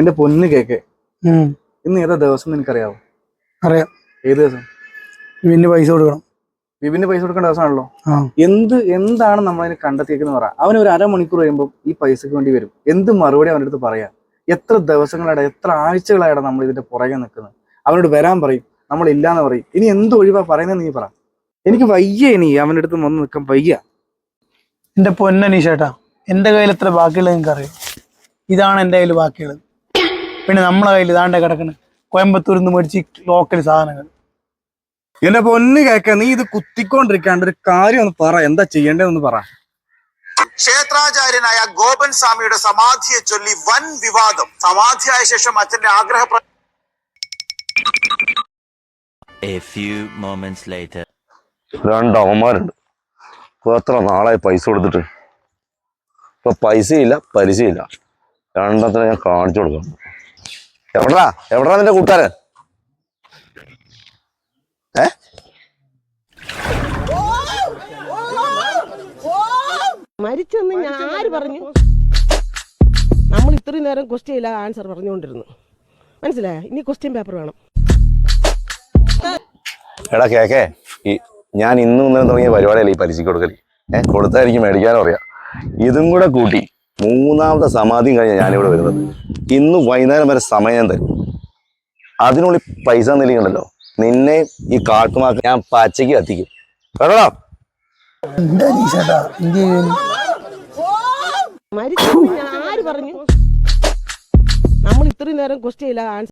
എന്റെ പൊന്ന് കേക്ക് ഇന്ന് ഏതാ ദിവസം നിനക്കറിയാവോ? അറിയാം. ഏത് ദിവസം? വിപിന് പൈസ കൊടുക്കണം. വിപിന് പൈസ കൊടുക്കേണ്ട ദിവസമാണല്ലോ. എന്താണ് നമ്മളതിന് കണ്ടെത്തിയേക്കെന്ന് പറ. അവന് ഒരു അരമണിക്കൂർ കഴിയുമ്പോൾ ഈ പൈസക്ക് വേണ്ടി വരും. എന്ത് മറുപടി അവൻ്റെ അടുത്ത് പറയാ? എത്ര ദിവസങ്ങളാണ്, എത്ര ആഴ്ചകളാണ് നമ്മൾ ഇതിന്റെ പുറകെ നിൽക്കുന്നത്. അവനോട് വരാൻ പറയും, നമ്മൾ ഇല്ലാന്ന് പറയും. ഇനി എന്ത് ഒഴിവാ പറയുന്നത് നീ പറ. എനിക്ക് വയ്യ, ഇനി അവൻ്റെ അടുത്ത് വന്ന് നിൽക്കാൻ വയ്യ. എന്റെ പൊന്നനീഷേട്ടാ, എന്റെ കയ്യിൽ എത്ര ബാക്കിയുള്ളത് നിങ്ങൾക്ക് അറിയാം. ഇതാണ് എന്റെ കയ്യിൽ ബാക്കിയുള്ളത്. പിന്നെ നമ്മളെ കയ്യിൽ ഇതാണ്ട് കിടക്കണ് കോയമ്പത്തൂരിൽ നിന്ന് മേടിച്ച് ലോക്കൽ സാധനങ്ങൾ. എന്റെ പൊന്ന് കേക്ക, നീ ഇത് കുത്തിക്കൊണ്ടിരിക്കാണ്ട് ഒരു കാര്യം ഒന്ന് പറ. എന്താ ചെയ്യേണ്ടതെന്ന് പറ. ക്ഷേത്രാചാര്യനായ ഗോപൻ സ്വാമിയുടെ സമാധിയെ ചൊല്ലി വൻ വിവാദം. സമാധിയായ ശേഷം അച്ഛന്റെ ആഗ്രഹ രണ്ടവന്മാരുണ്ട്. ഇപ്പൊ എത്ര നാളായി പൈസ കൊടുത്തിട്ട്. ഇപ്പൊ പൈസയില്ല, പരിചയമില്ല. രണ്ടെണ്ണത്തിന് ഞാൻ കാണിച്ചു കൊടുക്കണം. എവിടാ നിന്റെ കൂട്ടുകാരൻ? മരിച്ചെന്ന് ഞാൻ ആര് പറഞ്ഞു? നമ്മൾ ഇത്രയും നേരം ക്വസ്റ്റ്യൻ ഇല്ല ആൻസർ പറഞ്ഞുകൊണ്ടിരുന്നു. മനസ്സിലായ? ഇനി ക്വസ്റ്റ്യൻ പേപ്പർ വേണം. എടാ കേക്കേ, ഞാൻ ഇന്നും ഇന്നലെ തുടങ്ങിയ പരിപാടിയല്ലേ ഈ പലിശക്ക് കൊടുക്കല്. കൊടുത്താൽ എനിക്ക് മേടിക്കാനും അറിയാം. ഇതും കൂടെ കൂട്ടി മൂന്നാമത്തെ സമാധിയും കഴിഞ്ഞാൽ ഞാനിവിടെ വരുന്നത്. ഇന്ന് വൈകുന്നേരം വരെ സമയം തരും. അതിനുള്ളിൽ പൈസ നിൽക്കണ്ടല്ലോ, നിന്നെ ഈ കാട്ടുമാക്ക് ഞാൻ പച്ചയ്ക്ക് കത്തിക്കും. കേട്ടോ? മരിച്ചെന്ന് ഞാൻ ആര് പറഞ്ഞു? നമ്മൾ ഇത്രയും നേരം ക്വസ്റ്റ്യൻ ഇല്ല ആൻസർ